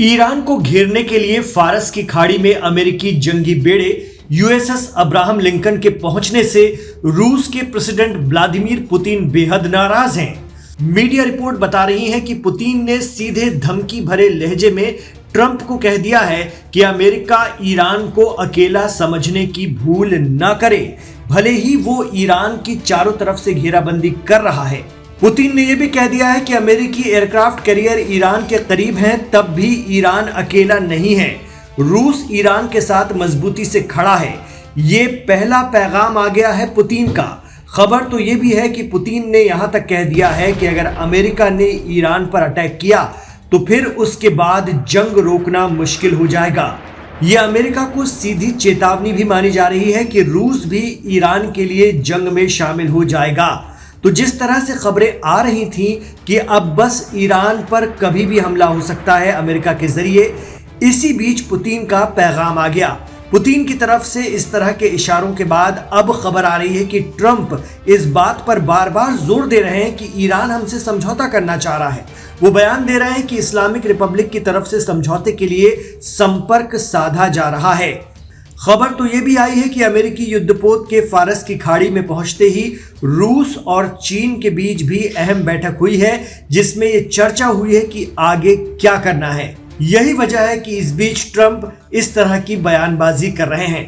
Iran को घेरने के लिए फारस की खाड़ी में अमेरिकी जंगी बेड़े यूएसएस अब्राहम लिंकन के पहुंचने से रूस के प्रेसिडेंट व्लादिमीर पुतिन बेहद नाराज हैं। मीडिया रिपोर्ट बता रही है कि पुतिन ने सीधे धमकी भरे लहजे में ट्रंप को कह दिया है कि अमेरिका ईरान को अकेला समझने की भूल न करे, भले ही वो ईरान की चारों तरफ से घेराबंदी कर रहा है। पुतिन ने यह भी कह दिया है कि अमेरिकी एयरक्राफ्ट कैरियर ईरान के करीब हैं, तब भी ईरान अकेला नहीं है। रूस ईरान के साथ मजबूती से खड़ा है। ये पहला पैगाम आ गया है पुतिन का। खबर तो ये भी है कि पुतिन ने यहां तक कह दिया है कि अगर अमेरिका ने ईरान पर अटैक किया तो फिर उसके बाद जंग रोकना मुश्किल हो जाएगा। यह अमेरिका को सीधी चेतावनी भी मानी जा रही है कि रूस भी ईरान के लिए जंग में शामिल हो जाएगा। तो जिस तरह से खबरें आ रही थीं कि अब बस ईरान पर कभी भी हमला हो सकता है अमेरिका के जरिए, इसी बीच पुतिन का पैगाम आ गया। पुतिन की तरफ से इस तरह के इशारों के बाद अब खबर आ रही है कि ट्रंप इस बात पर बार बार जोर दे रहे हैं कि ईरान हमसे समझौता करना चाह रहा है। वो बयान दे रहे हैं कि इस्लामिक रिपब्लिक की तरफ से समझौते के लिए संपर्क साधा जा रहा है। खबर तो ये भी आई है कि अमेरिकी युद्धपोत के फारस की खाड़ी में पहुंचते ही रूस और चीन के बीच भी अहम बैठक हुई है, जिसमें ये चर्चा हुई है कि आगे क्या करना है। यही वजह है कि इस बीच ट्रंप इस तरह की बयानबाजी कर रहे हैं।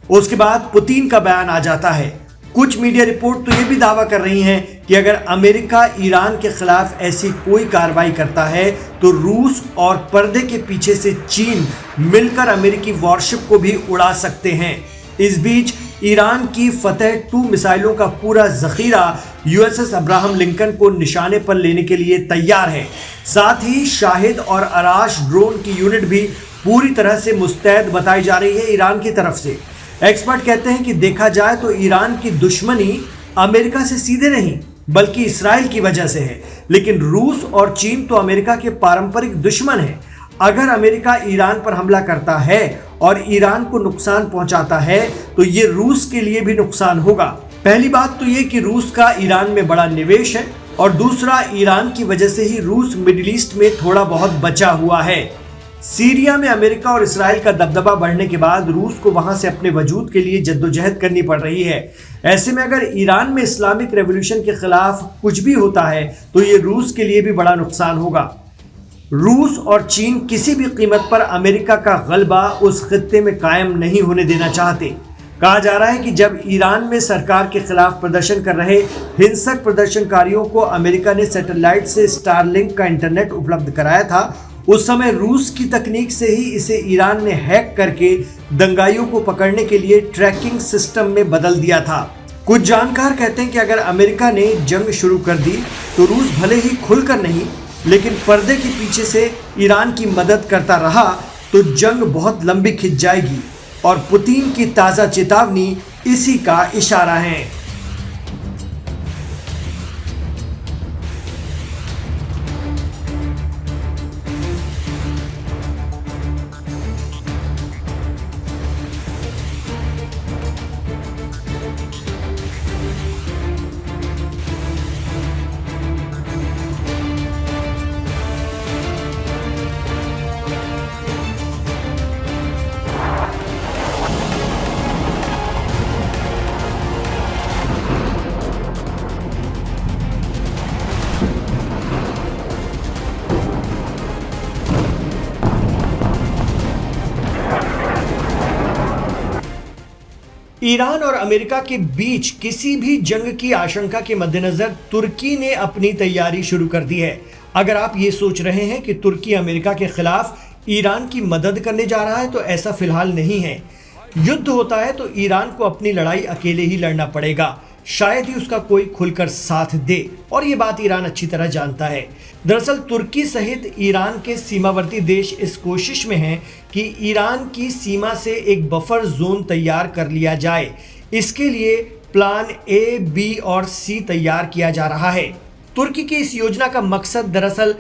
उसके बाद पुतिन का बयान आ जाता है। कुछ मीडिया रिपोर्ट तो ये भी दावा कर रही हैं कि अगर अमेरिका ईरान के खिलाफ ऐसी कोई कार्रवाई करता है तो रूस और पर्दे के पीछे से चीन मिलकर अमेरिकी वॉरशिप को भी उड़ा सकते हैं। इस बीच ईरान की फतेह 2 मिसाइलों का पूरा जखीरा यूएसएस अब्राहम लिंकन को निशाने पर लेने के लिए तैयार है। साथ ही शाहिद और अराश ड्रोन की यूनिट भी पूरी तरह से मुस्तैद बताई जा रही है ईरान की तरफ से। एक्सपर्ट कहते हैं कि देखा जाए तो ईरान की दुश्मनी अमेरिका से सीधे नहीं बल्कि इसराइल की वजह से है, लेकिन रूस और चीन तो अमेरिका के पारंपरिक दुश्मन हैं। अगर अमेरिका ईरान पर हमला करता है और ईरान को नुकसान पहुंचाता है तो ये रूस के लिए भी नुकसान होगा। पहली बात तो ये कि रूस का ईरान में बड़ा निवेश है और दूसरा, ईरान की वजह से ही रूस मिडिल ईस्ट में थोड़ा बहुत बचा हुआ है। सीरिया में अमेरिका और इसराइल का दबदबा बढ़ने के बाद रूस को वहां से अपने वजूद के लिए जद्दोजहद करनी पड़ रही है। ऐसे में अगर ईरान में इस्लामिक रेवोल्यूशन के खिलाफ कुछ भी होता है तो ये रूस के लिए भी बड़ा नुकसान होगा। रूस और चीन किसी भी कीमत पर अमेरिका का गलबा उस खित्ते में कायम नहीं होने देना चाहते। कहा जा रहा है कि जब ईरान में सरकार के खिलाफ प्रदर्शन कर रहे हिंसक प्रदर्शनकारियों को अमेरिका ने सैटेलाइट से स्टारलिंक का इंटरनेट उपलब्ध कराया था, उस समय रूस की तकनीक से ही इसे ईरान ने हैक करके दंगाइयों को पकड़ने के लिए ट्रैकिंग सिस्टम में बदल दिया था। कुछ जानकार कहते हैं कि अगर अमेरिका ने जंग शुरू कर दी तो रूस भले ही खुलकर नहीं लेकिन पर्दे के पीछे से ईरान की मदद करता रहा तो जंग बहुत लंबी खिंच जाएगी। और पुतिन की ताज़ा चेतावनी इसी का इशारा है। ईरान और अमेरिका के बीच किसी भी जंग की आशंका के मद्देनजर तुर्की ने अपनी तैयारी शुरू कर दी है। अगर आप ये सोच रहे हैं कि तुर्की अमेरिका के खिलाफ ईरान की मदद करने जा रहा है तो ऐसा फिलहाल नहीं है। युद्ध होता है तो ईरान को अपनी लड़ाई अकेले ही लड़ना पड़ेगा, शायद ही उसका कोई खुलकर साथ दे, और ये बात ईरान अच्छी तरह जानता है। दरअसल तुर्की सहित ईरान के सीमावर्ती देश इस कोशिश में हैं कि ईरान की सीमा से एक बफर जोन तैयार कर लिया जाए। इसके लिए प्लान ए, बी और सी तैयार किया जा रहा है। तुर्की की इस योजना का मकसद दरअसल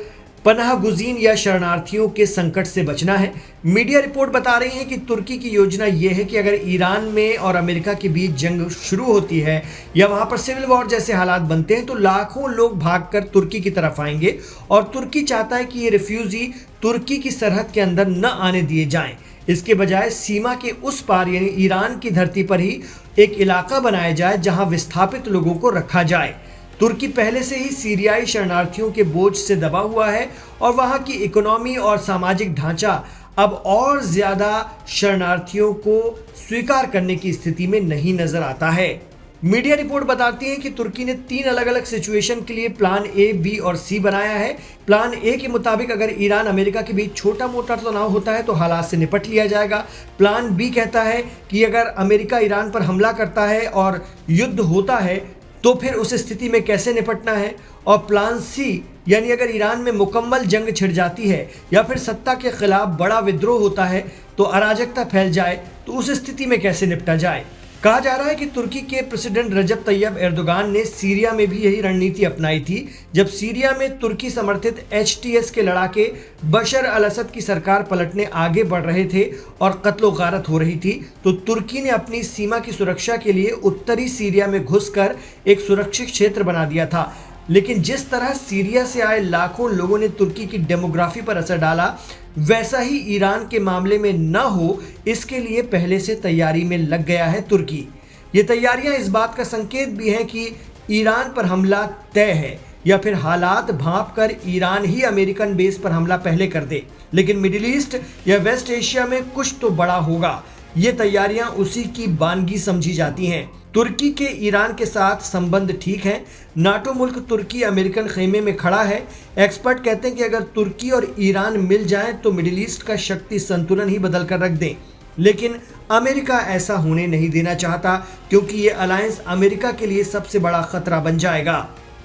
पनाहगुज़ीन या शरणार्थियों के संकट से बचना है। मीडिया रिपोर्ट बता रही है कि तुर्की की योजना यह है कि अगर ईरान में और अमेरिका के बीच जंग शुरू होती है या वहां पर सिविल वॉर जैसे हालात बनते हैं तो लाखों लोग भागकर तुर्की की तरफ आएंगे और तुर्की चाहता है कि ये रिफ्यूजी तुर्की की सरहद के अंदर न आने दिए जाएं। इसके बजाय सीमा के उस पार यानी ईरान की धरती पर ही एक इलाका बनाया जाए जहां विस्थापित लोगों को रखा जाए। तुर्की पहले से ही सीरियाई शरणार्थियों के बोझ से दबा हुआ है और वहां की इकोनॉमी और सामाजिक ढांचा अब और ज्यादा शरणार्थियों को स्वीकार करने की स्थिति में नहीं नजर आता है। मीडिया रिपोर्ट बताती है कि तुर्की ने 3 अलग अलग सिचुएशन के लिए प्लान ए, बी और सी बनाया है। प्लान ए के मुताबिक अगर ईरान अमेरिका के बीच छोटा मोटा तनाव होता है तो हालात से निपट लिया जाएगा। प्लान बी कहता है कि अगर अमेरिका ईरान पर हमला करता है और युद्ध होता है तो फिर उस स्थिति में कैसे निपटना है। और प्लान सी यानी अगर ईरान में मुकम्मल जंग छिड़ जाती है या फिर सत्ता के खिलाफ बड़ा विद्रोह होता है तो अराजकता फैल जाए तो उस स्थिति में कैसे निपटा जाए। कहा जा रहा है कि तुर्की के प्रेसिडेंट रजब तैयब एर्दोगान ने सीरिया में भी यही रणनीति अपनाई थी। जब सीरिया में तुर्की समर्थित HTS के लड़ाके बशर अल असद की सरकार पलटने आगे बढ़ रहे थे और कत्लो गारत हो रही थी तो तुर्की ने अपनी सीमा की सुरक्षा के लिए उत्तरी सीरिया में घुसकर एक सुरक्षित क्षेत्र बना दिया था। लेकिन जिस तरह सीरिया से आए लाखों लोगों ने तुर्की की डेमोग्राफी पर असर डाला वैसा ही ईरान के मामले में न हो इसके लिए पहले से तैयारी में लग गया है तुर्की। ये तैयारियां इस बात का संकेत भी हैं कि ईरान पर हमला तय है या फिर हालात भांप कर ईरान ही अमेरिकन बेस पर हमला पहले कर दे। लेकिन मिडिल ईस्ट या वेस्ट एशिया में कुछ तो बड़ा होगा। ये तैयारियां उसी की बानगी समझी जाती हैं। तुर्की के ईरान के साथ संबंध ठीक है। नाटो मुल्क तुर्की अमेरिकन खेमे में खड़ा है। एक्सपर्ट कहते हैं कि अगर तुर्की और ईरान मिल जाएं तो मिडिल ईस्ट का शक्ति संतुलन ही बदल कर रख दें। लेकिन अमेरिका ऐसा होने नहीं देना चाहता क्योंकि ये अलायंस अमेरिका के लिए सबसे बड़ा खतरा बन जाएगा।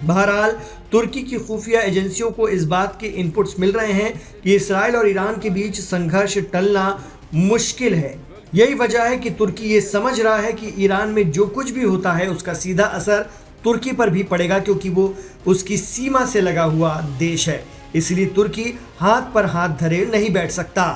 बहरहाल तुर्की की खुफिया एजेंसियों को इस बात के इनपुट्स मिल रहे हैं कि इसराइल और ईरान के बीच संघर्ष टलना मुश्किल है। यही वजह है कि तुर्की ये समझ रहा है कि ईरान में जो कुछ भी होता है उसका सीधा असर तुर्की पर भी पड़ेगा क्योंकि वो उसकी सीमा से लगा हुआ देश है। इसलिए तुर्की हाथ पर हाथ धरे नहीं बैठ सकता।